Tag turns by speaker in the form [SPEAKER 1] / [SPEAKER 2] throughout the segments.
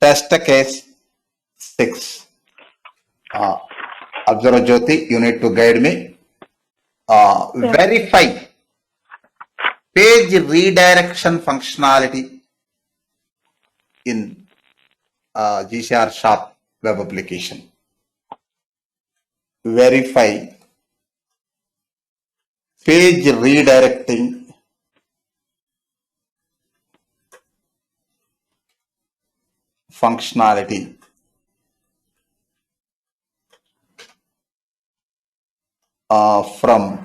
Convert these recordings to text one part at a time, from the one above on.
[SPEAKER 1] Test case 6. Observer Jyoti, you need to guide me. Verify page redirection functionality in GCR Shop web application. Verify page redirecting functionality from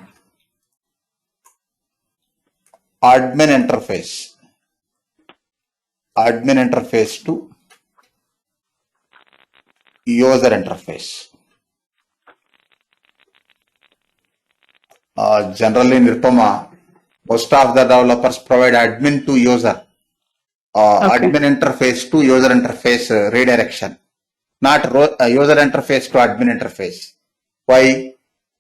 [SPEAKER 1] admin interface to user interface. Generally, Nirupama, most of the developers provide admin to user, admin interface to user interface redirection, not user interface to admin interface. Why?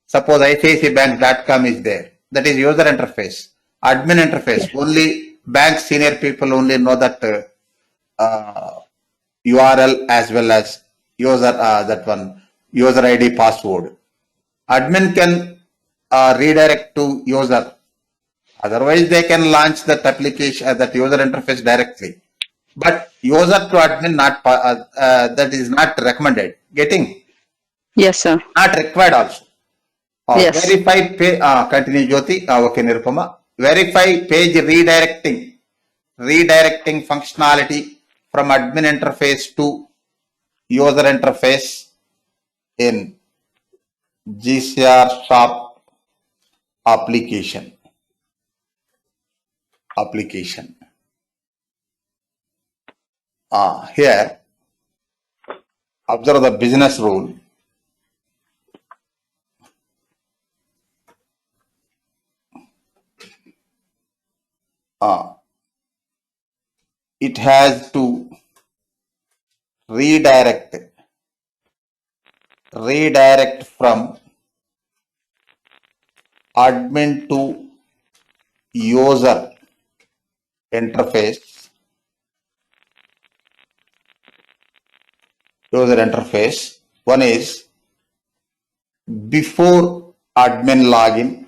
[SPEAKER 1] Suppose ICICIbank.com is there. That is user interface. Admin interface. Yes. Only bank senior people only know that URL as well as user that one user ID password. Admin can redirect to user. Otherwise, they can launch that application that user interface directly. But user to admin not that is not recommended. Getting?
[SPEAKER 2] Yes, sir.
[SPEAKER 1] Not required also.
[SPEAKER 2] Yes.
[SPEAKER 1] Verify continue Jyoti. Okay, Nirupama. Verify page redirecting functionality from admin interface to user interface in GCR Shop application. Here, observe the business rule. It has to redirect from admin to user interface. One is before admin login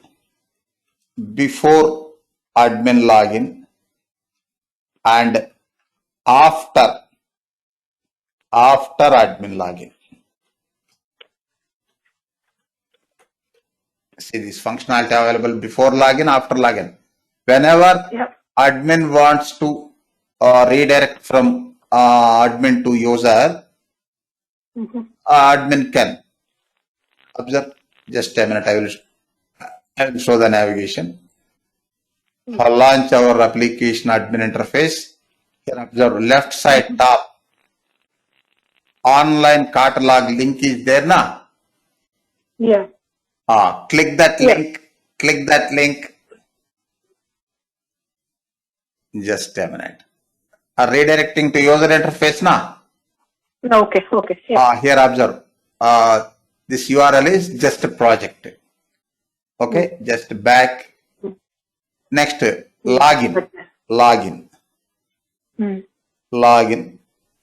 [SPEAKER 1] and after admin login. See this functionality available before login, after login. Whenever admin wants to redirect from admin to user, admin can. Observe, just a minute, I will show the navigation. For launch our application admin interface, here observe left side top, online catalog link is there na?
[SPEAKER 2] Yeah.
[SPEAKER 1] Click that link. Just a minute. Redirecting to user interface na?
[SPEAKER 2] Okay. Yeah.
[SPEAKER 1] Here observe. This URL is just a project. Okay, just back. Next, login. Login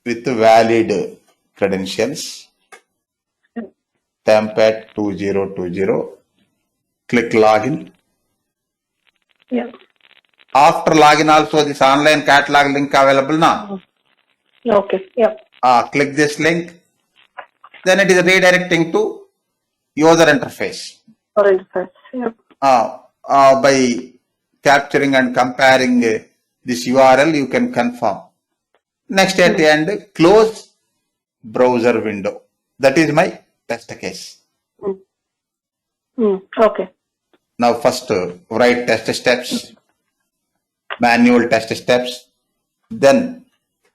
[SPEAKER 1] with valid credentials. Temp@2020. Click login.
[SPEAKER 2] Yeah.
[SPEAKER 1] After login, also this online catalog link available now.
[SPEAKER 2] Okay. Yeah.
[SPEAKER 1] Click this link. Then it is redirecting to user interface.
[SPEAKER 2] Yeah.
[SPEAKER 1] By capturing and comparing this URL, you can confirm. Next at the end, close browser window. That is my test case.
[SPEAKER 2] Okay.
[SPEAKER 1] Now first write test steps, manual test steps, then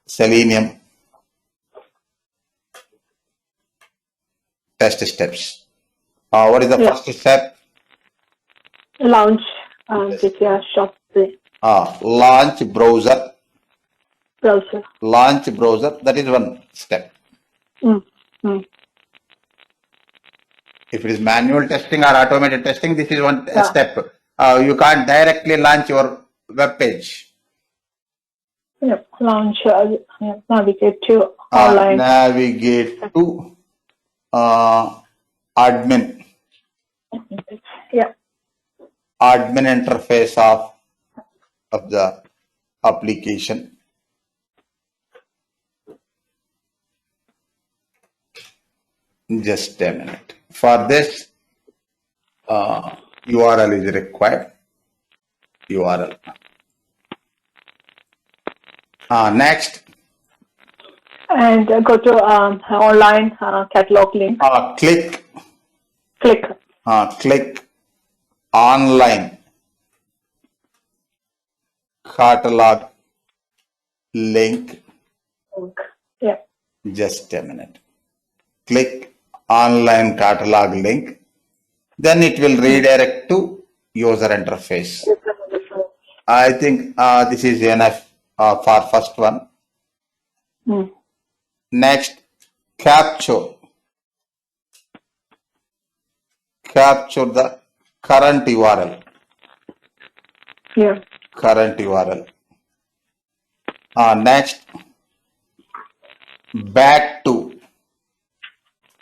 [SPEAKER 1] Selenium test steps. What is the first step?
[SPEAKER 2] Launch GCR Shop.
[SPEAKER 1] Launch browser. Launch browser. That is one step. If it is manual testing or automated testing, this is one step. You can't directly launch your web page.
[SPEAKER 2] Yep. Launch. Navigate to online.
[SPEAKER 1] Navigate to admin
[SPEAKER 2] Yeah.
[SPEAKER 1] interface of the application. Just a minute. For this, URL is required. URL. Next,
[SPEAKER 2] And go to online catalog link.
[SPEAKER 1] click
[SPEAKER 2] Click.
[SPEAKER 1] online catalog link.
[SPEAKER 2] Yeah.
[SPEAKER 1] Just a minute. Click online catalog link. Then it will redirect to user interface. I think this is enough for first one.
[SPEAKER 2] Mm.
[SPEAKER 1] Next, capture the current URL.
[SPEAKER 2] Yeah.
[SPEAKER 1] Current URL. Next, back to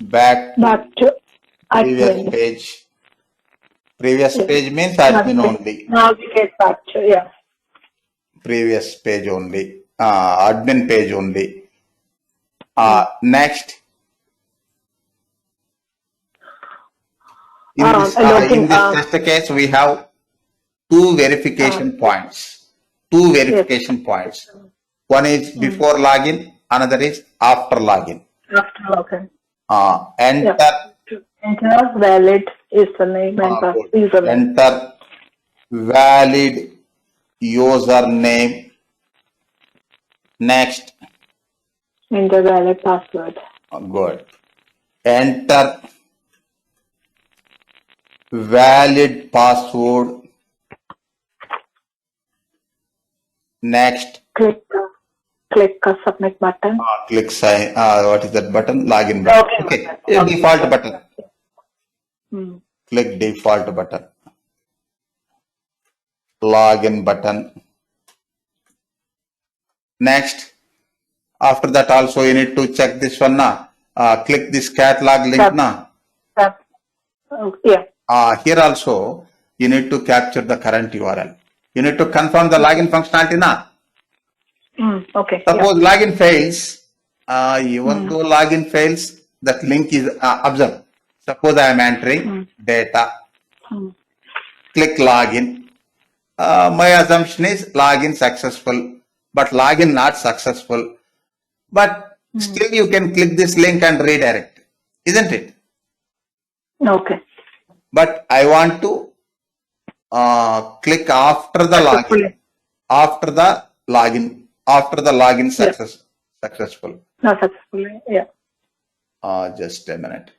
[SPEAKER 2] Back to
[SPEAKER 1] previous
[SPEAKER 2] admin.
[SPEAKER 1] page. Previous
[SPEAKER 2] Yeah.
[SPEAKER 1] page means admin only.
[SPEAKER 2] Navigate back to, yeah.
[SPEAKER 1] Previous page only. Admin page only. Next, in this test case, we have two verification points. Two verification points. One is before login, another is after login.
[SPEAKER 2] After login.
[SPEAKER 1] Enter.
[SPEAKER 2] Enter valid username and password.
[SPEAKER 1] Enter valid username. Next.
[SPEAKER 2] Enter valid password.
[SPEAKER 1] Good. Enter valid password. Next.
[SPEAKER 2] Click submit button.
[SPEAKER 1] Click sign. What is that button? Login button. Okay. Default button. Click default button. Login button. Next. After that also you need to check this one now. Click this catalog link now.
[SPEAKER 2] Yeah.
[SPEAKER 1] Here also you need to capture the current URL. You need to confirm the login functionality now.
[SPEAKER 2] Okay.
[SPEAKER 1] Suppose login fails, even though login fails, that link is observed. Suppose I am entering data. Click login. My assumption is login successful, but login not successful. But still you can click this link and redirect, isn't it?
[SPEAKER 2] Okay.
[SPEAKER 1] But I want to click after the login. After the login successful.
[SPEAKER 2] Not successfully, yeah.
[SPEAKER 1] Just a minute.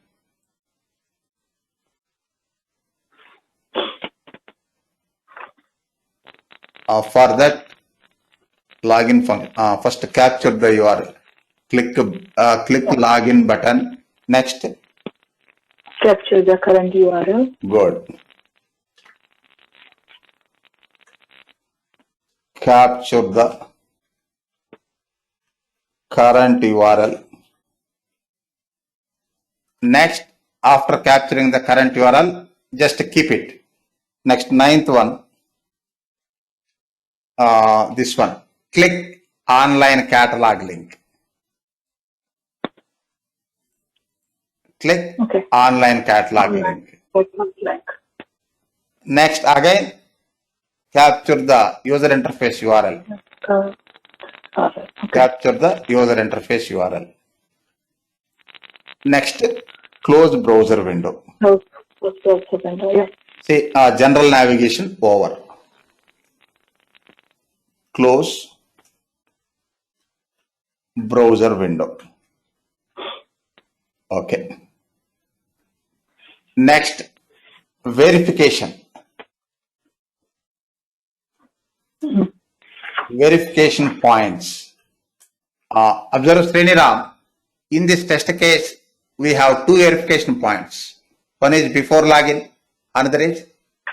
[SPEAKER 1] For that login function, first capture the URL. Click login button. Next.
[SPEAKER 2] Capture the current URL.
[SPEAKER 1] Good. Capture the current URL. Next, after capturing the current URL, just keep it. Next, ninth one. This one. Click online catalog link. Click online catalog link. Next, again, capture the user interface URL. Capture the user interface URL. Next, close browser window.
[SPEAKER 2] Close browser window, yeah.
[SPEAKER 1] Say general navigation over. Close browser window. Okay. Next, verification. Verification points. Observe Sriniram, in this test case, we have two verification points. One is before login, another is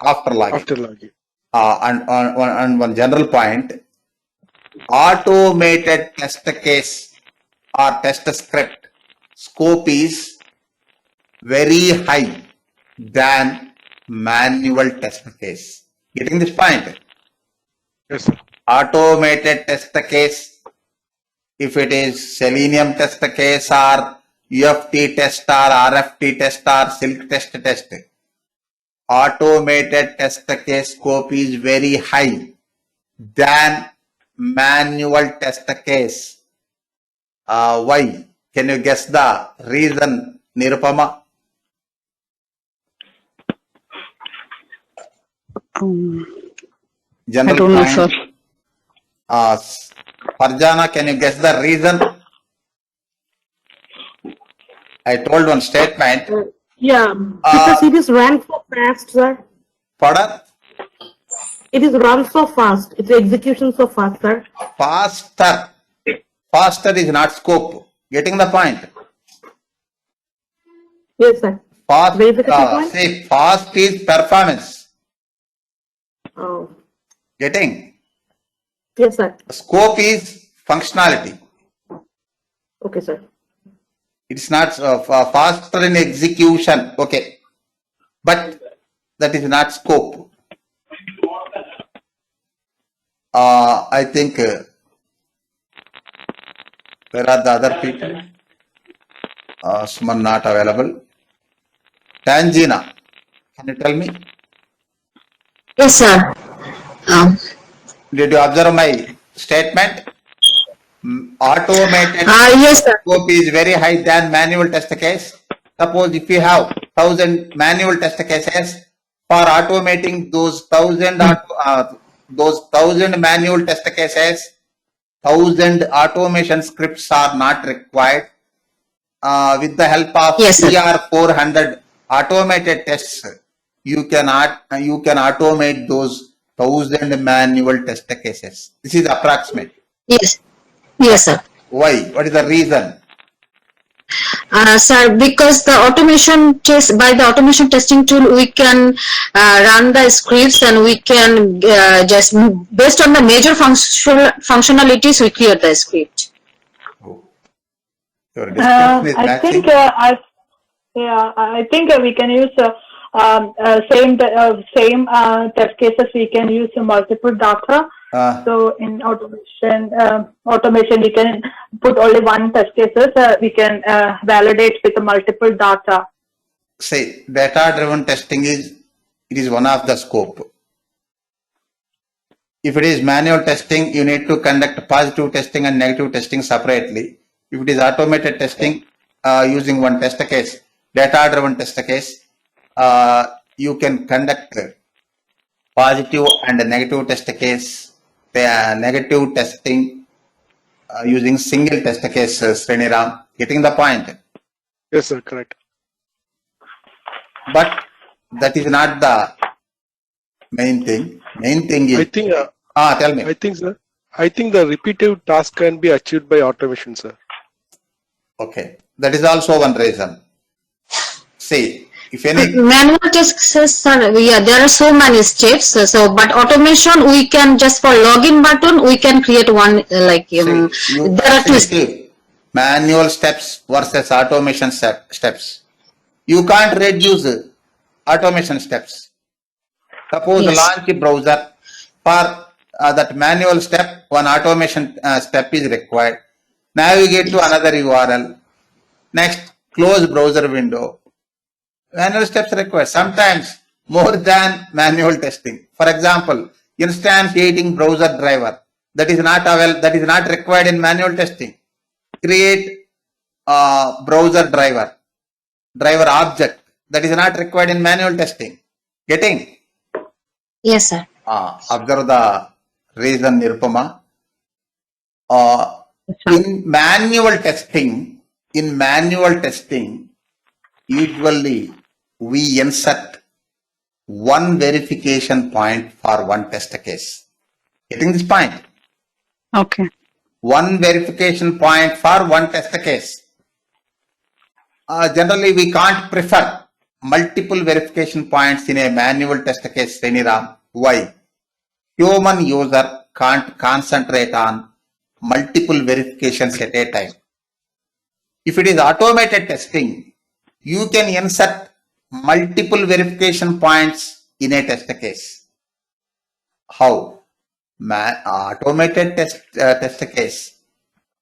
[SPEAKER 1] after login.
[SPEAKER 3] After login.
[SPEAKER 1] And one general point, automated test case or test script scope is very high than manual test case. Getting this point?
[SPEAKER 3] Yes, sir.
[SPEAKER 1] Automated test case, if it is Selenium test case or UFT test or RFT test or Silk test, automated test case scope is very high than manual test case. Why? Can you guess the reason, Nirupama?
[SPEAKER 4] I
[SPEAKER 1] General
[SPEAKER 4] don't know,
[SPEAKER 1] point.
[SPEAKER 4] sir.
[SPEAKER 1] Farjana, can you guess the reason? I told one statement.
[SPEAKER 5] Yeah, because it is run so fast, sir.
[SPEAKER 1] Pardon?
[SPEAKER 5] It is run so fast. Its execution so fast, sir.
[SPEAKER 1] Faster. Faster is not scope. Getting the point?
[SPEAKER 5] Yes, sir.
[SPEAKER 1] Fast,
[SPEAKER 5] Where is the point?
[SPEAKER 1] see, fast is performance.
[SPEAKER 5] Oh,
[SPEAKER 1] Getting?
[SPEAKER 5] yes, sir.
[SPEAKER 1] Scope is functionality.
[SPEAKER 5] Okay, sir.
[SPEAKER 1] It's not faster in execution. Okay. But that is not scope. I think where are the other people? Suman not available. Tangina, can you tell me?
[SPEAKER 6] Yes, sir.
[SPEAKER 1] Did you observe my statement? Automated
[SPEAKER 6] Yes, sir.
[SPEAKER 1] scope is very high than manual test case. Suppose if you have 1,000 manual test cases, for automating those 1,000 manual test cases, 1,000 automation scripts are not required. With the help of
[SPEAKER 6] Yes, sir.
[SPEAKER 1] CR400 automated tests, you can automate those 1,000 manual test cases. This is approximate.
[SPEAKER 6] Yes. Yes, sir.
[SPEAKER 1] Why? What is the reason?
[SPEAKER 6] Sir, because the automation test, by the automation testing tool, we can run the scripts and we can just, based on the major functionalities, we create the script.
[SPEAKER 1] Your description is
[SPEAKER 2] I
[SPEAKER 1] matching.
[SPEAKER 2] think I think we can use same test cases. We can use multiple data. So in automation, we can put only one test cases. We can validate with the multiple data.
[SPEAKER 1] Say data-driven testing is one of the scope. If it is manual testing, you need to conduct positive testing and negative testing separately. If it is automated testing, using one test case, data-driven test case, you can conduct positive and negative test case. Negative testing using single test case, Sriniram. Getting the point?
[SPEAKER 3] Yes, sir. Correct.
[SPEAKER 1] But that is not the main thing. Main thing is.
[SPEAKER 3] I think.
[SPEAKER 1] Tell me.
[SPEAKER 3] I think, sir. I think the repetitive task can be achieved by automation, sir.
[SPEAKER 1] Okay. That is also one reason. See, if any.
[SPEAKER 6] Manual tests, sir, yeah, there are so many steps. So, but automation, we can just for login button, we can create one like
[SPEAKER 1] See, you
[SPEAKER 6] there are two.
[SPEAKER 1] see, manual steps versus automation steps. You can't reduce automation steps. Suppose
[SPEAKER 6] Yes.
[SPEAKER 1] launch a browser. For that manual step, one automation step is required. Navigate to another URL. Next, close browser window. Manual steps required. Sometimes more than manual testing. For example, instantiating browser driver. That is not required in manual testing. Create browser driver object. That is not required in manual testing. Getting?
[SPEAKER 6] Yes, sir.
[SPEAKER 1] Observe the reason, Nirupama. In manual testing, usually we insert one verification point for one test case. Getting this point?
[SPEAKER 4] Okay.
[SPEAKER 1] One verification point for one test case. Generally, we can't prefer multiple verification points in a manual test case, Sriniram. Why? Human user can't concentrate on multiple verifications at a time. If it is automated testing, you can insert multiple verification points in a test case. How? Automated test case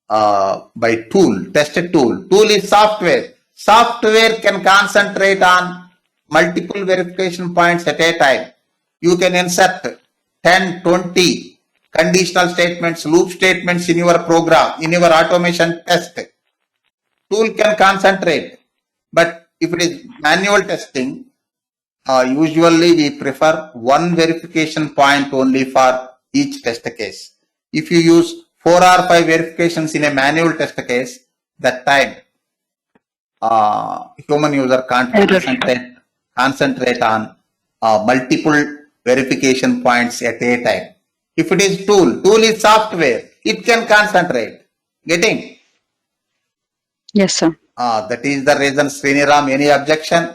[SPEAKER 1] by tool, test tool. Tool is software. Software can concentrate on multiple verification points at a time. You can insert 10, 20 conditional statements, loop statements in your program, in your automation test. Tool can concentrate. But if it is manual testing, usually we prefer one verification point only for each test case. If you use 4 or 5 verifications in a manual test case, that time human user can't concentrate on multiple verification points at a time. If it is tool is software, it can concentrate. Getting?
[SPEAKER 4] Yes, sir.
[SPEAKER 1] That is the reason. Sriniram, any objection?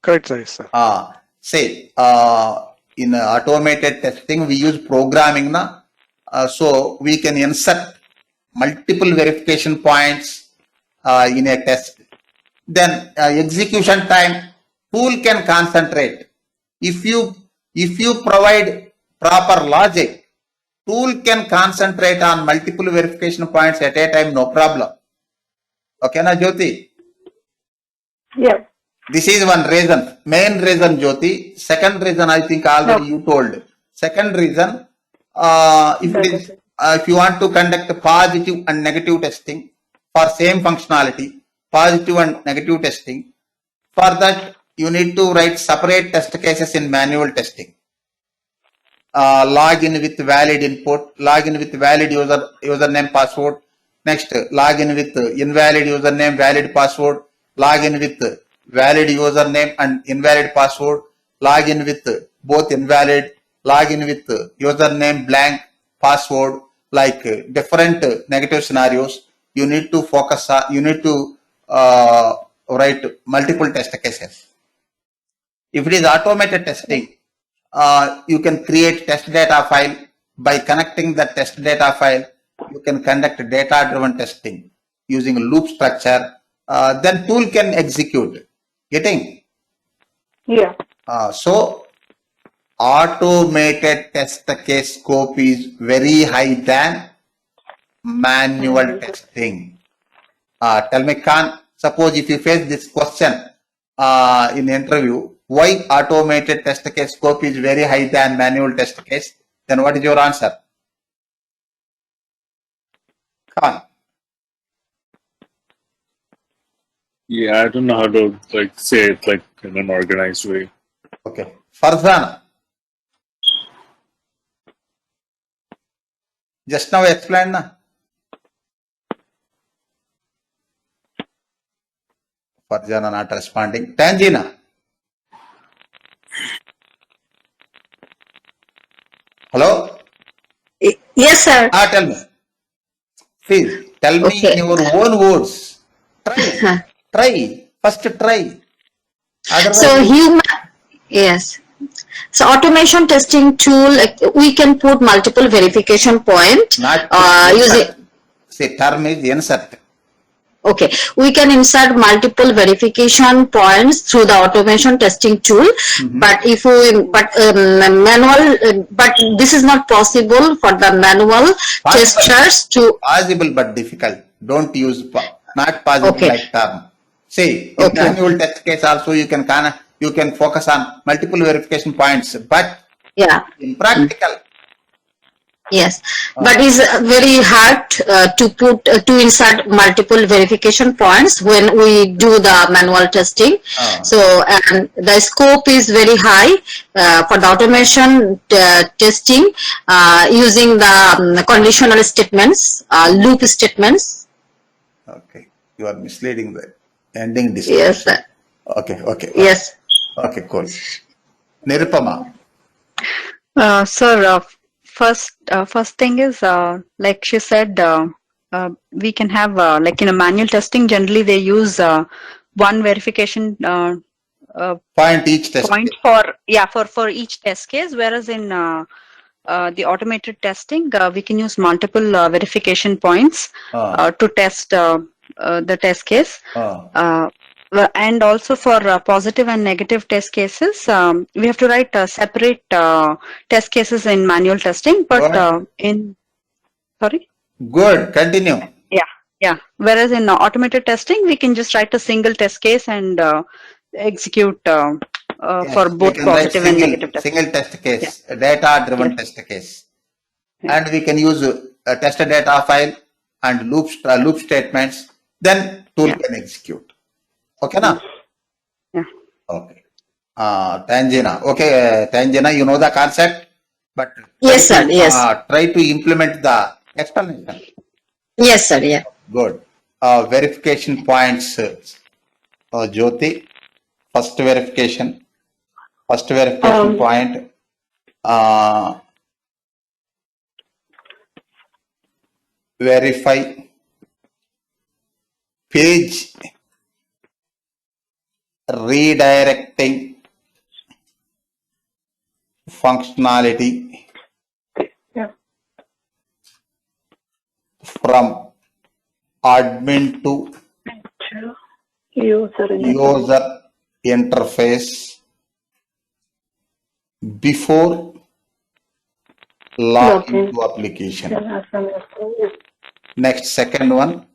[SPEAKER 3] Correct, sir.
[SPEAKER 1] Say, in automated testing, we use programming, so we can insert multiple verification points in a test. Then execution time, tool can concentrate. If you provide proper logic, tool can concentrate on multiple verification points at a time, no problem. Okay, na Jyoti?
[SPEAKER 2] Yeah.
[SPEAKER 1] This is one reason, main reason, Jyoti. Second reason, I think already you told. Second reason, if you want to conduct positive and negative testing for same functionality, positive and negative testing, for that you need to write separate test cases in manual testing. Log in with valid input, log in with valid username password. Next, log in with invalid username, valid password. Log in with valid username and invalid password. Log in with both invalid. Log in with username blank, password. Like different negative scenarios, you need to focus on. You need to write multiple test cases. If it is automated testing, you can create test data file. By connecting the test data file, you can conduct data-driven testing using a loop structure. Then tool can execute. Getting?
[SPEAKER 2] Yeah.
[SPEAKER 1] So automated test case scope is very high than manual testing. Tell me, Khan, suppose if you face this question in interview, why automated test case scope is very high than manual test case, then what is your answer? Khan.
[SPEAKER 7] Yeah, I don't know how to say it in an organized way.
[SPEAKER 1] Okay. Farzana. Just now explained, na? Farzana not responding. Tanjina. Hello?
[SPEAKER 6] Yes, sir.
[SPEAKER 1] Tell me. Please, tell me
[SPEAKER 6] Okay.
[SPEAKER 1] in your own words. Try. Try. First try. Otherwise,
[SPEAKER 6] So yes. So automation testing tool, we can put multiple verification point
[SPEAKER 1] not
[SPEAKER 6] using.
[SPEAKER 1] say term is insert.
[SPEAKER 6] Okay, we can insert multiple verification points through the automation testing tool, but if we, manual, but this is not possible for the manual testers to.
[SPEAKER 1] Possible but difficult. Don't use not possible
[SPEAKER 6] Okay.
[SPEAKER 1] like term. See, in manual test case also you can focus on multiple verification points, but
[SPEAKER 6] Yeah.
[SPEAKER 1] in practical.
[SPEAKER 6] Yes, but it's very hard to insert multiple verification points when we do the manual testing. So, and the scope is very high for the automation testing using the conditional statements, loop statements.
[SPEAKER 1] Okay, you are misleading the ending discussion.
[SPEAKER 6] Yes, sir.
[SPEAKER 1] Okay.
[SPEAKER 6] Yes.
[SPEAKER 1] Okay, cool. Nirupama.
[SPEAKER 4] Sir, first thing is, like she said, we can have, like in a manual testing, generally they use one verification
[SPEAKER 1] Point each test
[SPEAKER 4] point
[SPEAKER 1] case.
[SPEAKER 4] for each test case, whereas in the automated testing, we can use multiple verification points to test the test case. And also for positive and negative test cases, we have to write separate test cases in manual testing, but sorry?
[SPEAKER 1] Good. Continue.
[SPEAKER 4] Yeah. Whereas in automated testing, we can just write a single test case and execute
[SPEAKER 1] Yes,
[SPEAKER 4] for
[SPEAKER 1] we
[SPEAKER 4] both
[SPEAKER 1] can write
[SPEAKER 4] positive and negative testing.
[SPEAKER 1] single test case, data-driven test case, and we can use a test data file and loop statements. Then tool can execute. Okay, na?
[SPEAKER 4] Yeah.
[SPEAKER 1] Okay. Tangina. Okay, Tangina, you know the concept, but
[SPEAKER 6] Yes,
[SPEAKER 1] try
[SPEAKER 6] sir.
[SPEAKER 1] to,
[SPEAKER 6] Yes.
[SPEAKER 1] try to implement the explanation.
[SPEAKER 6] Yes, sir. Yeah.
[SPEAKER 1] Good. Verification points, Jyoti. First verification point. Verify page redirecting functionality
[SPEAKER 2] Yeah.
[SPEAKER 1] from admin to user interface before login to application. Next, second one,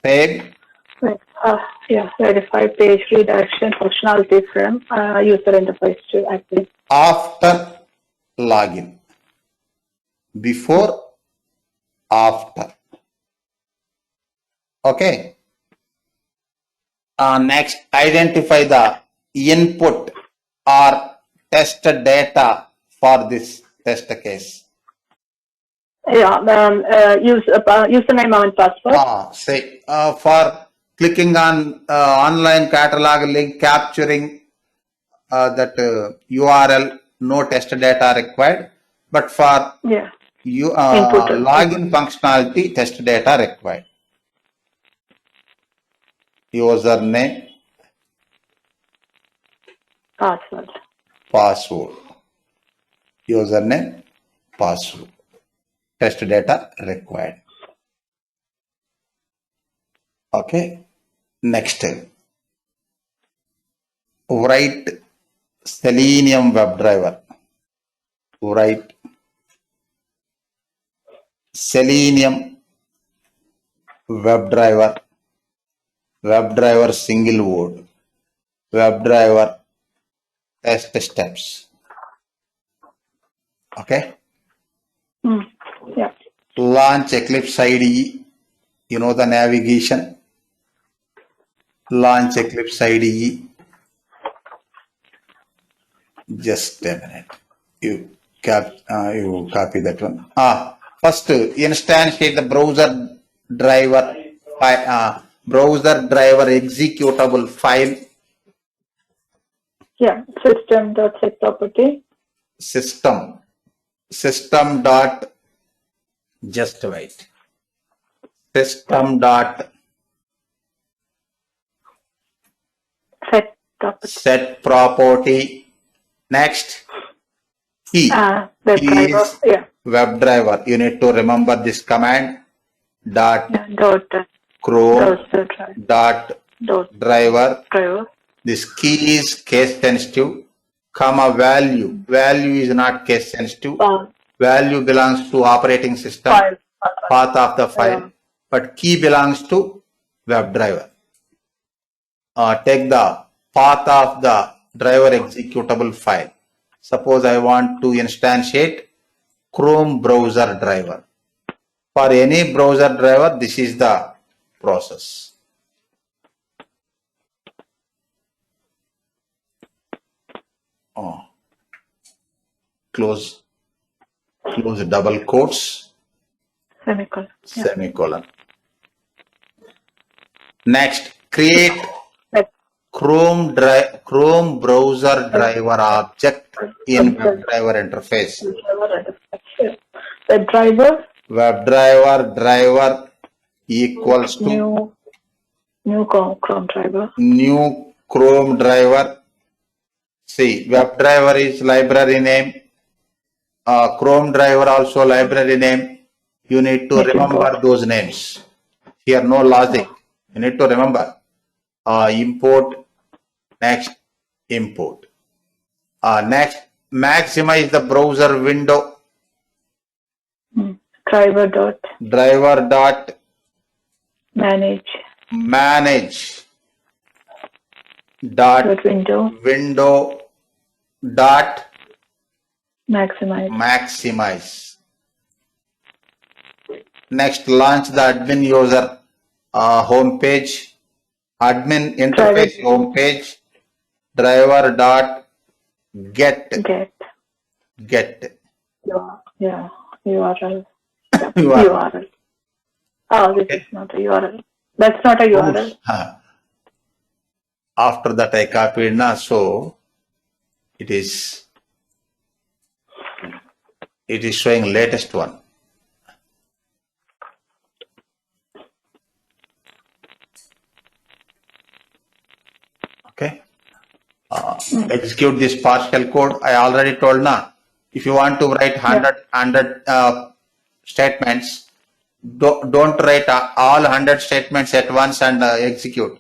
[SPEAKER 1] same.
[SPEAKER 2] Verify page redirection functionality from user interface to admin.
[SPEAKER 1] After login. Before, after. Okay. Next, identify the input or test data for this test case.
[SPEAKER 2] Use username and password.
[SPEAKER 1] Say for clicking on online catalog link, capturing that URL, no test data required, but for login functionality, test data required. Username, password. Username, password. Test data required. Okay. Next, write Selenium WebDriver. Write Selenium WebDriver. WebDriver single word. WebDriver test steps. Okay.
[SPEAKER 2] Yeah.
[SPEAKER 1] Launch Eclipse IDE. You know the navigation. Launch Eclipse IDE. Just a minute. You copy that one. First instantiate the browser driver executable file.
[SPEAKER 2] Yeah. System.set property.
[SPEAKER 1] System dot, just wait. System dot set property. Next, key is WebDriver. You need to remember this command. Chrome driver. This key is case sensitive. Value. Value is not case sensitive. Value belongs to operating system, path of the file, but key belongs to WebDriver. Take the path of the driver executable file. Suppose I want to instantiate Chrome browser driver. For any browser driver, this is the process. Close double quotes, semicolon. Next, create Chrome browser driver object in WebDriver interface. WebDriver driver equals to
[SPEAKER 2] new Chrome driver.
[SPEAKER 1] New Chrome driver. See, WebDriver is library name. Chrome driver also library name. You need to
[SPEAKER 2] Yes,
[SPEAKER 1] remember
[SPEAKER 2] import.
[SPEAKER 1] those names. Here no logic. You need to remember. Import, next, import. Next, maximize the browser window.
[SPEAKER 2] Driver dot
[SPEAKER 1] Driver dot
[SPEAKER 2] manage
[SPEAKER 1] manage dot
[SPEAKER 2] dot
[SPEAKER 1] window dot
[SPEAKER 2] maximize.
[SPEAKER 1] maximize. Next, launch the admin user home page, admin interface home page, driver dot get
[SPEAKER 2] Get yeah URL
[SPEAKER 1] URL.
[SPEAKER 2] URL. Oh, this is not a URL. That's not a URL.
[SPEAKER 1] After that I copied na, so it is showing latest one. Okay. Execute this partial code. I already told na, if you want to write 100 statements, don't write all 100 statements at once and execute.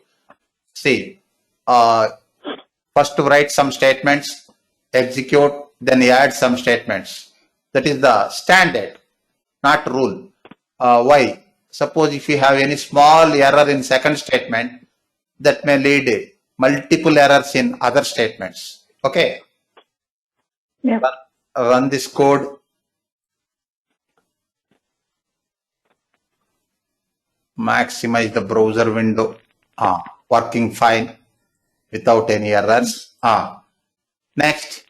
[SPEAKER 1] See, first write some statements, execute, then add some statements. That is the standard, not rule. Why? Suppose if you have any small error in second statement, that may lead multiple errors in other statements. Okay.
[SPEAKER 2] Yeah.
[SPEAKER 1] Run this code. Maximize the browser window. Working fine without any errors. Next,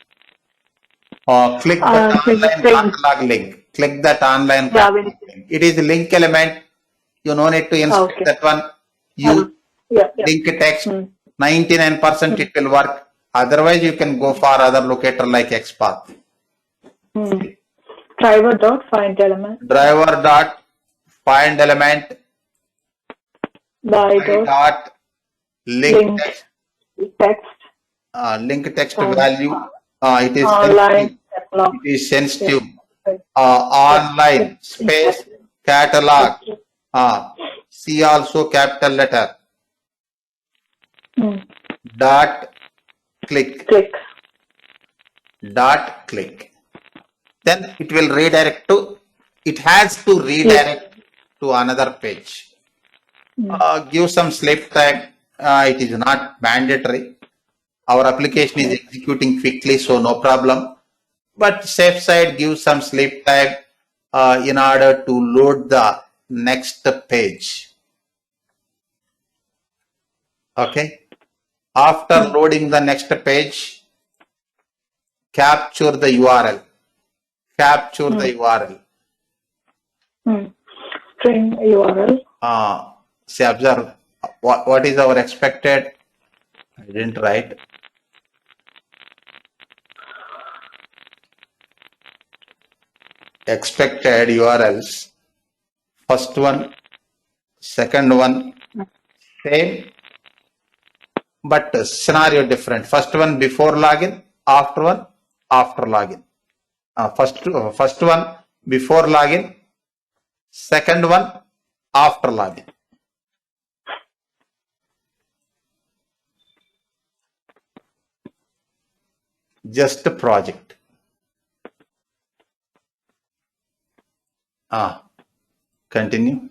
[SPEAKER 1] click that online catalog link. Click that online catalog link. It is a link element. You no need to inspect that one. Use link text. 99% it will work. Otherwise, you can go for other locator like XPath.
[SPEAKER 2] Driver dot find element.
[SPEAKER 1] Driver dot find element.
[SPEAKER 2] By
[SPEAKER 1] dot link
[SPEAKER 2] text.
[SPEAKER 1] Link text value. It is
[SPEAKER 2] Online
[SPEAKER 1] sensitive. It is sensitive. Online space catalog. See also capital letter. Dot click. Dot click. Then it will redirect to. It has to redirect to another page. Give some sleep time. It is not mandatory. Our application is executing quickly, so no problem. But safe side, give some sleep time in order to load the next page. Okay. After loading the next page, capture the URL. Capture the URL.
[SPEAKER 2] String URL.
[SPEAKER 1] See, observe what is our expected. I didn't write. Expected URLs. First one, second one, same, but scenario different. First one before login, after one after login. First one before login, second one after login. Just a project. Continue.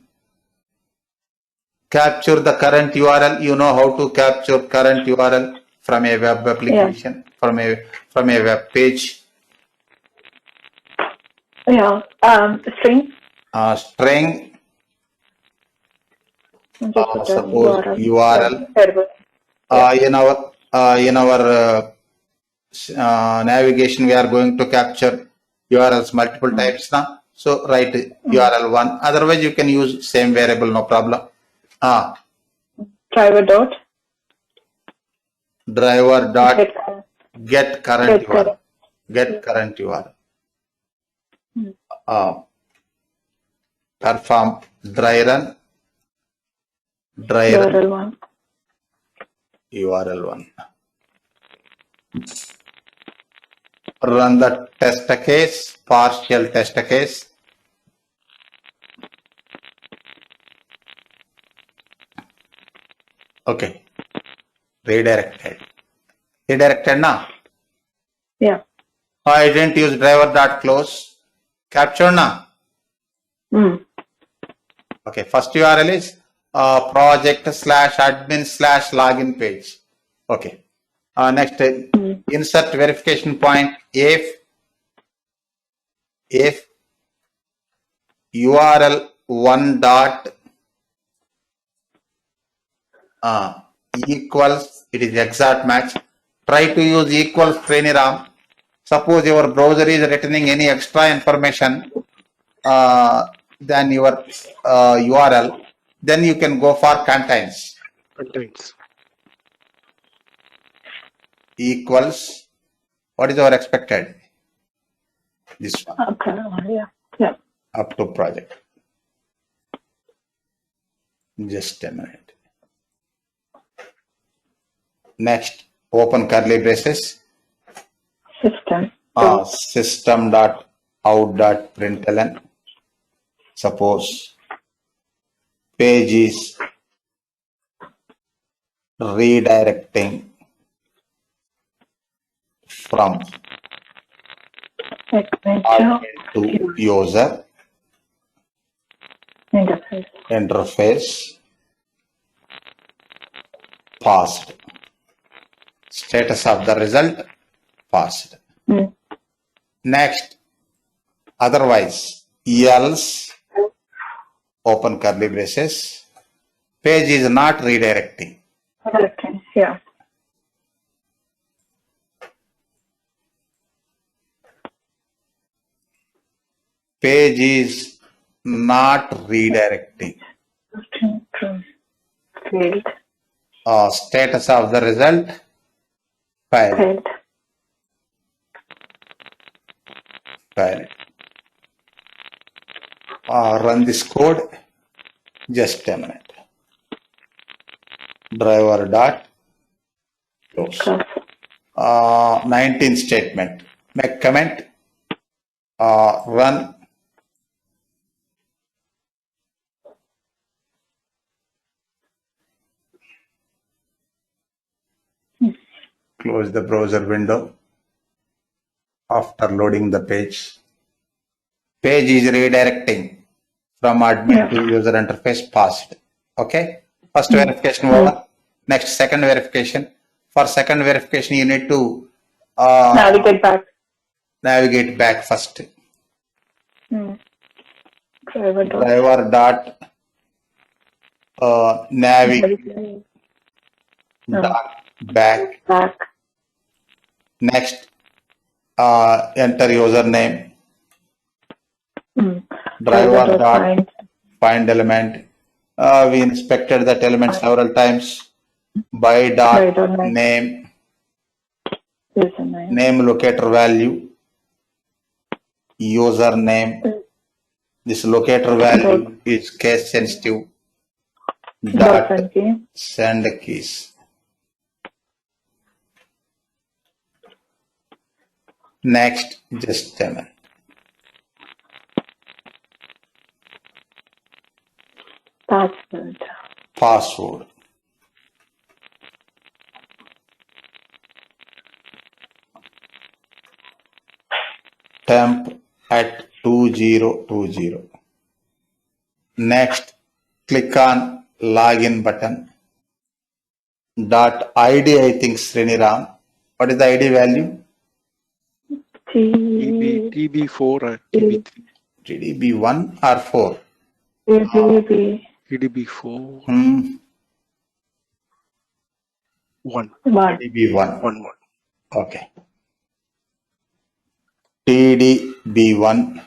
[SPEAKER 1] Capture the current URL. You know how to capture current URL from a web application, from a web page.
[SPEAKER 2] String.
[SPEAKER 1] String. Suppose URL. In our navigation, we are going to capture URLs multiple times now. So write URL 1. Otherwise, you can use same variable, no problem.
[SPEAKER 2] Driver dot
[SPEAKER 1] get current URL. Get current URL. Perform dry run. URL 1. Run the test case, partial test case. Okay. Redirected. Redirected na?
[SPEAKER 2] Yeah.
[SPEAKER 1] I didn't use driver.close. Capture na?
[SPEAKER 2] Mm.
[SPEAKER 1] Okay. First URL is project/admin/login page. Okay. Next, insert verification point if URL 1 dot equals, it is exact match. Try to use equals Sriniram. Suppose your browser is returning any extra information than your URL, then you can go for contains.
[SPEAKER 3] Contains.
[SPEAKER 1] Equals, what is our expected? This one,
[SPEAKER 2] Okay. Yeah. Yeah.
[SPEAKER 1] up to project. Just a minute. Next, open curly braces.
[SPEAKER 2] System.
[SPEAKER 1] System.out.println. Suppose page is redirecting from
[SPEAKER 2] Admin
[SPEAKER 1] to user
[SPEAKER 2] interface.
[SPEAKER 1] interface passed. Status of the result passed.
[SPEAKER 2] Mm.
[SPEAKER 1] Next, otherwise, else, open curly braces, page is not redirecting.
[SPEAKER 2] Okay. Yeah.
[SPEAKER 1] Page is not redirecting.
[SPEAKER 2] True. Failed.
[SPEAKER 1] Status of the result failed.
[SPEAKER 2] Failed.
[SPEAKER 1] Failed. Run this code. Just a minute. Driver dot close.
[SPEAKER 2] Close.
[SPEAKER 1] 19th statement. Make comment. Run. Close the browser window. After loading the page. Page is redirecting from admin to user interface passed. Okay. First verification over. Next, second verification. For second verification, you need to
[SPEAKER 2] Navigate back.
[SPEAKER 1] navigate back first.
[SPEAKER 2] Driver.
[SPEAKER 1] Driver dot navigate dot back.
[SPEAKER 2] Back.
[SPEAKER 1] Next, enter username. Driver dot find element. We inspected that element several times. By dot name.
[SPEAKER 2] Username.
[SPEAKER 1] Name locator value. Username. This locator value is case sensitive. Dot send keys. Next, just a minute.
[SPEAKER 2] Password.
[SPEAKER 1] Password. Temp at 2020. Next, click on login button. Dot ID, I think Sriniram. What is the ID value?
[SPEAKER 3] TB4 or TB3.
[SPEAKER 1] TDB1 or 4?
[SPEAKER 3] TDB4. 1.
[SPEAKER 1] TDB1. Okay. TDB1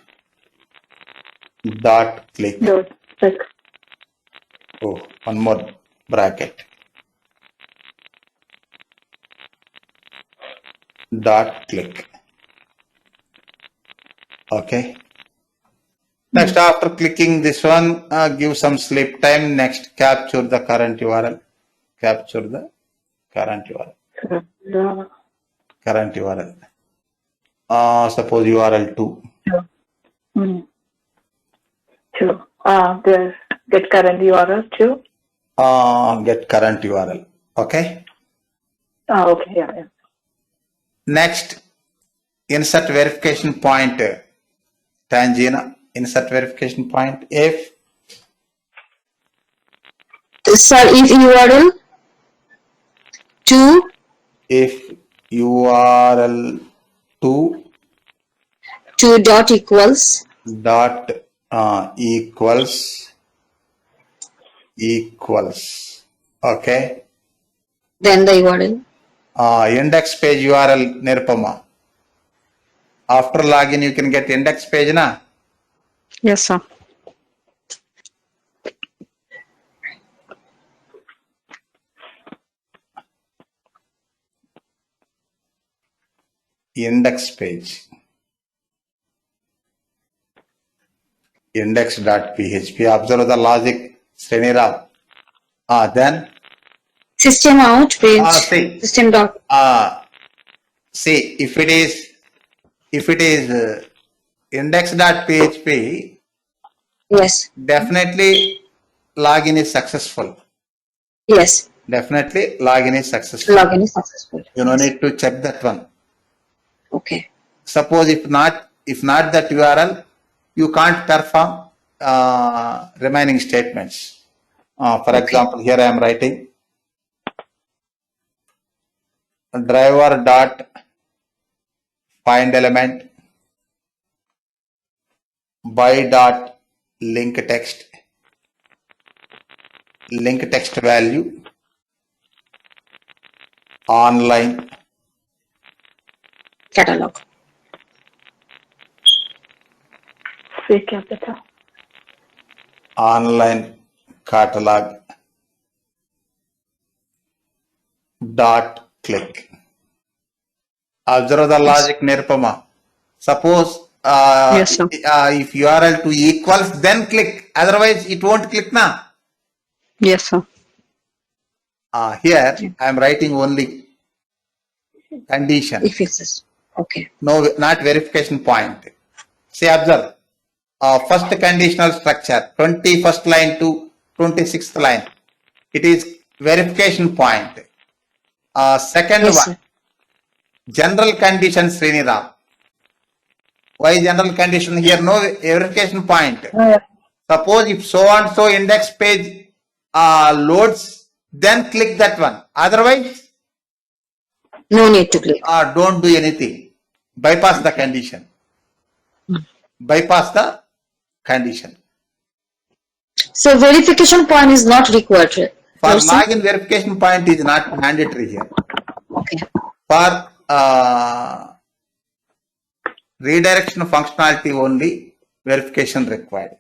[SPEAKER 1] dot click. Oh, one more bracket. Dot click. Okay. Next, after clicking this one, give some sleep time. Next, capture the current URL. Capture the current URL. Current URL. Suppose URL 2.
[SPEAKER 2] Sure. Sure. The get current URL too.
[SPEAKER 1] Get current URL. Okay.
[SPEAKER 2] Okay. Yeah.
[SPEAKER 1] Next, insert verification point. Tangina, insert verification point. If
[SPEAKER 6] Sir, if URL 2
[SPEAKER 1] URL 2
[SPEAKER 6] dot equals
[SPEAKER 1] equals. Okay.
[SPEAKER 6] then the URL.
[SPEAKER 1] Index page URL Nirupama. After login, you can get index page na.
[SPEAKER 4] Yes, sir.
[SPEAKER 1] Index page. Index.php. Observe the logic, Srinirav. Then
[SPEAKER 6] System out page.
[SPEAKER 1] see.
[SPEAKER 6] System dot.
[SPEAKER 1] See, if it is index.php,
[SPEAKER 6] Yes.
[SPEAKER 1] definitely login is successful.
[SPEAKER 6] Yes.
[SPEAKER 1] Definitely login is successful.
[SPEAKER 6] Login is successful.
[SPEAKER 1] You don't need to check that one.
[SPEAKER 6] Okay.
[SPEAKER 1] Suppose if not that URL, you can't perform remaining statements. For example, here I am writing driver dot find element by dot link text value online
[SPEAKER 6] Catalog.
[SPEAKER 2] C capital.
[SPEAKER 1] online catalog dot click. Observe the logic, Nirupama. Suppose
[SPEAKER 4] Yes, sir.
[SPEAKER 1] if URL 2 equals, then click. Otherwise, it won't click now.
[SPEAKER 4] Yes, sir.
[SPEAKER 1] Here I am writing only condition.
[SPEAKER 6] If it's this. Okay.
[SPEAKER 1] No, not verification point. See, observe. First conditional structure, 21st line to 26th line. It is verification point. Second
[SPEAKER 6] Yes,
[SPEAKER 1] one,
[SPEAKER 6] sir.
[SPEAKER 1] general condition, Srinirav. Why general condition here? No verification point. Suppose if so and so index page loads, then click that one. Otherwise,
[SPEAKER 6] No need to click.
[SPEAKER 1] don't do anything. Bypass the condition. Bypass the condition.
[SPEAKER 6] So verification point is not required.
[SPEAKER 1] For
[SPEAKER 6] Yes, sir?
[SPEAKER 1] login, verification point is not mandatory here.
[SPEAKER 6] Okay.
[SPEAKER 1] For redirection functionality only, verification required.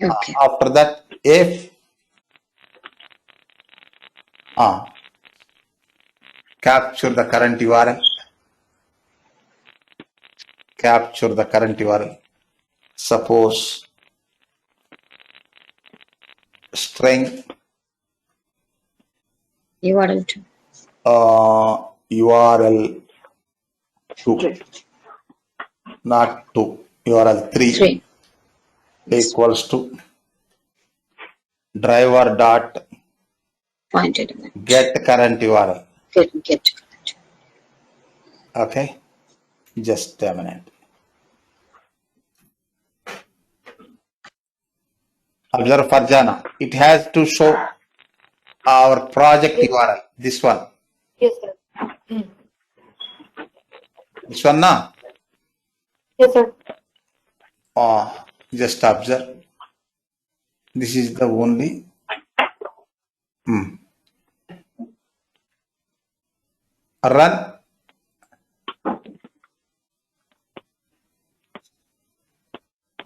[SPEAKER 6] Okay.
[SPEAKER 1] After that, if capture the current URL. Capture the current URL. Suppose string
[SPEAKER 6] URL 2.
[SPEAKER 1] URL 2, not 2, URL 3
[SPEAKER 6] 3.
[SPEAKER 1] equals to driver dot
[SPEAKER 6] Find element.
[SPEAKER 1] get current URL.
[SPEAKER 6] Get.
[SPEAKER 1] Okay, just a minute. Observe Farjana. It has to show our project URL. This one.
[SPEAKER 5] Yes, sir.
[SPEAKER 1] This one na?
[SPEAKER 5] Yes, sir.
[SPEAKER 1] Just observe. This is the only. Run.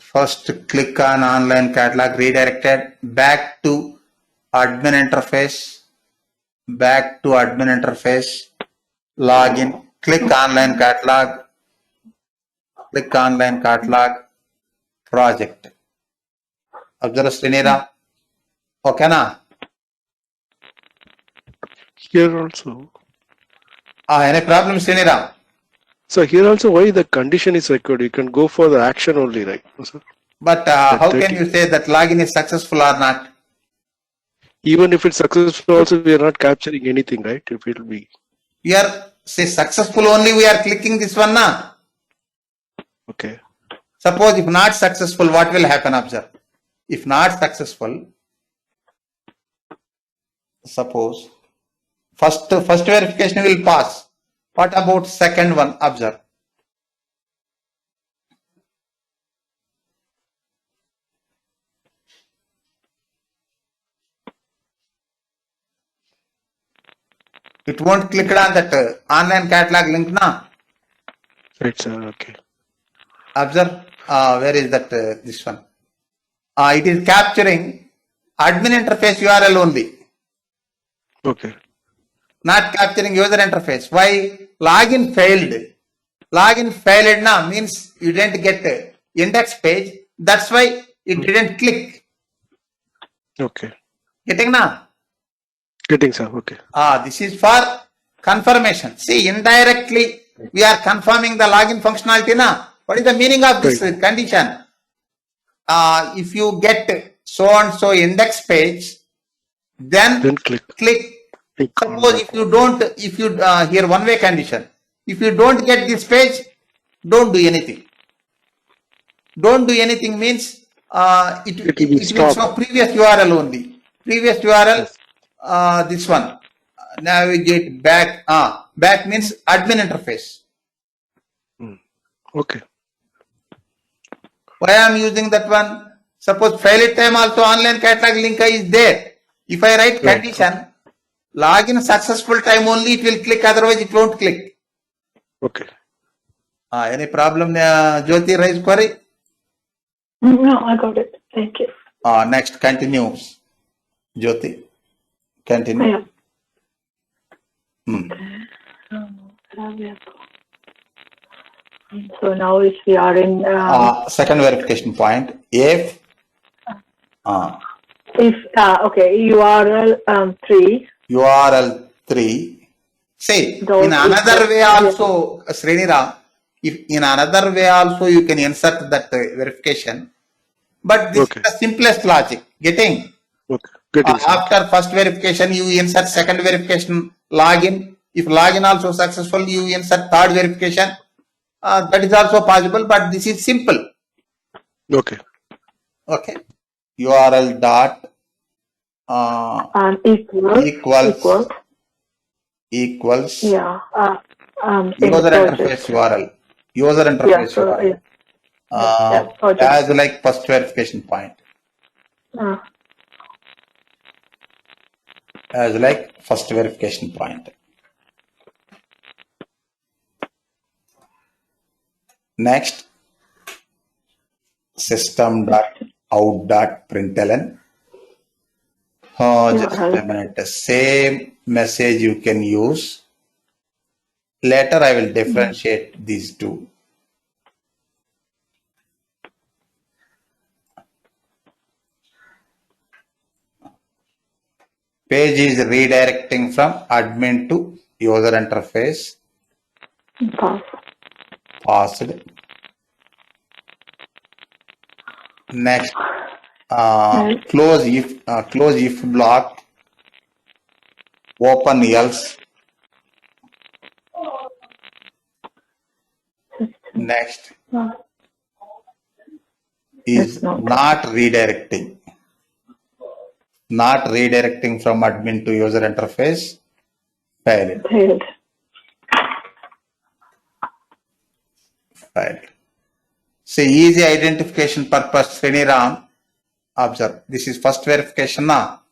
[SPEAKER 1] First click on online catalog, redirected back to admin interface, login, click online catalog, project. Observe Srinira. Okay na?
[SPEAKER 3] Here also.
[SPEAKER 1] Any problem, Srinira?
[SPEAKER 3] So here also, why the condition is required? You can go for the action only, right? So
[SPEAKER 1] But
[SPEAKER 3] At
[SPEAKER 1] how can
[SPEAKER 3] 30.
[SPEAKER 1] you say that login is successful or not?
[SPEAKER 3] even if it's successful, also we are not capturing anything, right? If it will be
[SPEAKER 1] We are say successful only we are clicking this one now.
[SPEAKER 3] okay.
[SPEAKER 1] Suppose if not successful, what will happen? Observe. If not successful, suppose first verification will pass. What about second one? Observe. It won't click on that online catalog link now.
[SPEAKER 3] Right, sir. Okay.
[SPEAKER 1] Observe. Where is that? This one. It is capturing admin interface URL only,
[SPEAKER 3] Okay.
[SPEAKER 1] not capturing user interface. Why? Login failed. Login failed now means you didn't get the index page. That's why it didn't click.
[SPEAKER 3] Okay.
[SPEAKER 1] Getting now?
[SPEAKER 3] Getting, sir. Okay.
[SPEAKER 1] This is for confirmation. See, indirectly we are confirming the login functionality now. What is the meaning of this condition? If you get so and so index page, then
[SPEAKER 3] click.
[SPEAKER 1] Suppose if you don't, if you here one way condition, if you don't get this page, don't do anything. Don't do anything means it will show previous URL only. Previous URL, this one. Navigate back. Back means admin interface.
[SPEAKER 3] Okay.
[SPEAKER 1] Why I am using that one? Suppose failure time also online catalog link is there. If I write condition, login successful time only it will click, otherwise it won't click.
[SPEAKER 3] Okay.
[SPEAKER 1] Any problem, Jyoti, raise query?
[SPEAKER 2] No, I got it. Thank you.
[SPEAKER 1] Next, continues. Jyoti, continue.
[SPEAKER 2] Yeah.
[SPEAKER 1] Hmm.
[SPEAKER 2] So now if we are in
[SPEAKER 1] Second verification point. If
[SPEAKER 2] okay, URL 3.
[SPEAKER 1] URL 3. See,
[SPEAKER 2] Those
[SPEAKER 1] in another way also, Sriniram, if in another way also you can insert that verification. But this is the simplest logic. Getting?
[SPEAKER 3] Okay. Getting, sir.
[SPEAKER 1] After first verification, you insert second verification login. If login also successful, you insert third verification. That is also possible, but this is simple.
[SPEAKER 3] Okay.
[SPEAKER 1] Okay. URL dot equals
[SPEAKER 2] yeah
[SPEAKER 1] user interface URL. User interface URL. As like first verification point. As like first verification point. Next, system.out.println. Just a minute. The same message you can use. Later, I will differentiate these two. Page is redirecting from admin to user interface. Passed. Next, close if block, open else. Next is not redirecting. Not redirecting from admin to user interface. Failed. Failed. See, easy identification purpose, Sriniram. Observe. This is first verification now.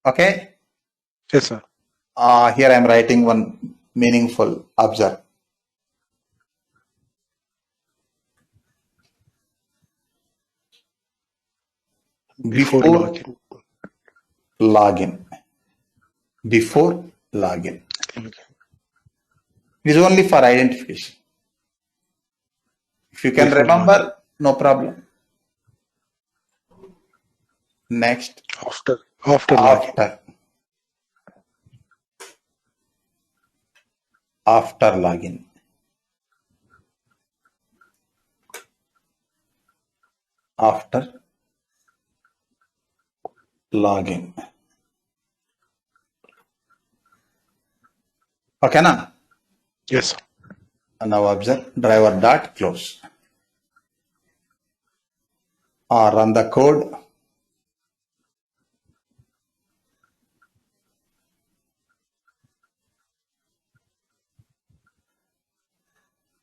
[SPEAKER 1] Okay?
[SPEAKER 3] Yes, sir.
[SPEAKER 1] Here I am writing one meaningful. Observe. Before login. Before login. It is only for identification. If you can remember, no problem. Next.
[SPEAKER 3] After login.
[SPEAKER 1] After login. after login. Okay, na?
[SPEAKER 3] Yes.
[SPEAKER 1] Now observe driver dot close. Run the code.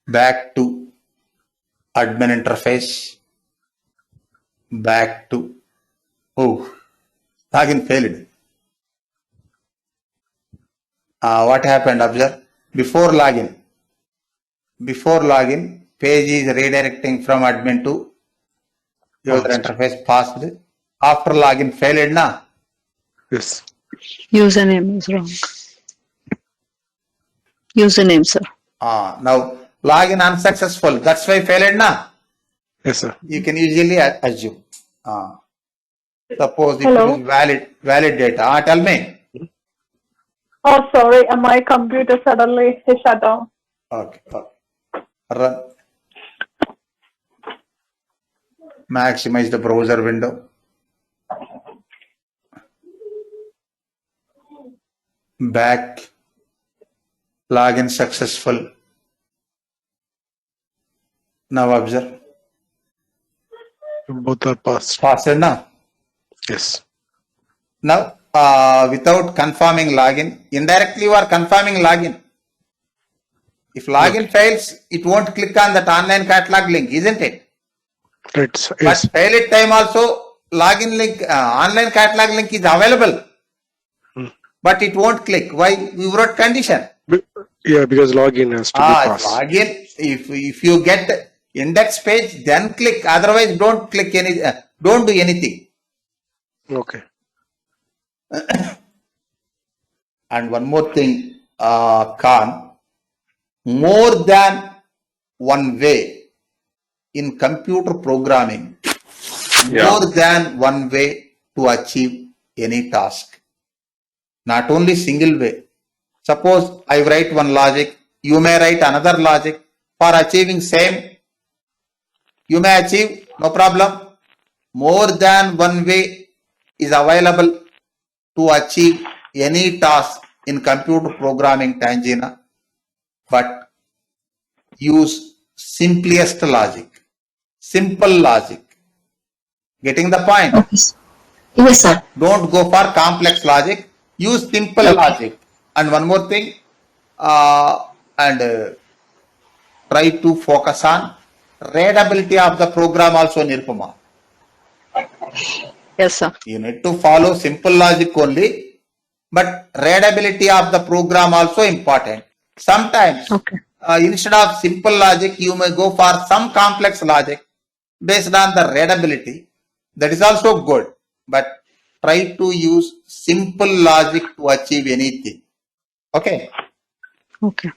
[SPEAKER 1] Back to admin interface. Back to login failed. What happened? Observe before login, page is redirecting from admin to user interface passed. After login failed na.
[SPEAKER 3] Yes.
[SPEAKER 4] Username is wrong. Username, sir.
[SPEAKER 1] Now login unsuccessful. That's why failed na.
[SPEAKER 3] Yes, sir.
[SPEAKER 1] You can usually assume. Suppose if
[SPEAKER 2] Hello?
[SPEAKER 1] it is valid data. Tell me.
[SPEAKER 2] Oh, sorry, my computer suddenly shut down.
[SPEAKER 1] Okay. Run. Maximize the browser window. Back. Login successful. Now observe.
[SPEAKER 3] Both are passed.
[SPEAKER 1] Passed na.
[SPEAKER 3] Yes.
[SPEAKER 1] Now, without confirming login, indirectly you are confirming login. If login fails, it won't click on that online catalog link, isn't it?
[SPEAKER 3] Right. Sir. Yes.
[SPEAKER 1] But failed time also, login link, online catalog link is available. But it won't click. Why? We wrote condition.
[SPEAKER 3] Yeah, because login has to be passed.
[SPEAKER 1] Login, if you get index page, then click. Otherwise, don't click any, don't do anything.
[SPEAKER 3] Okay.
[SPEAKER 1] And one more thing, Khan, more than one way in computer programming, more than one way to achieve any task. Not only single way. Suppose I write one logic, you may write another logic for achieving same. You may achieve, no problem. More than one way is available to achieve any task in computer programming, Tangina, but use simplest logic, simple logic. Getting the point?
[SPEAKER 6] Okay. Yes, sir.
[SPEAKER 1] Don't go for complex logic, use simple logic. And one more thing, try to focus on readability of the program also, Nirupama.
[SPEAKER 4] Yes, sir.
[SPEAKER 1] You need to follow simple logic only, but readability of the program also important. Sometimes,
[SPEAKER 4] Okay.
[SPEAKER 1] instead of simple logic, you may go for some complex logic based on the readability. That is also good, but try to use simple logic to achieve anything. Okay.
[SPEAKER 4] Okay.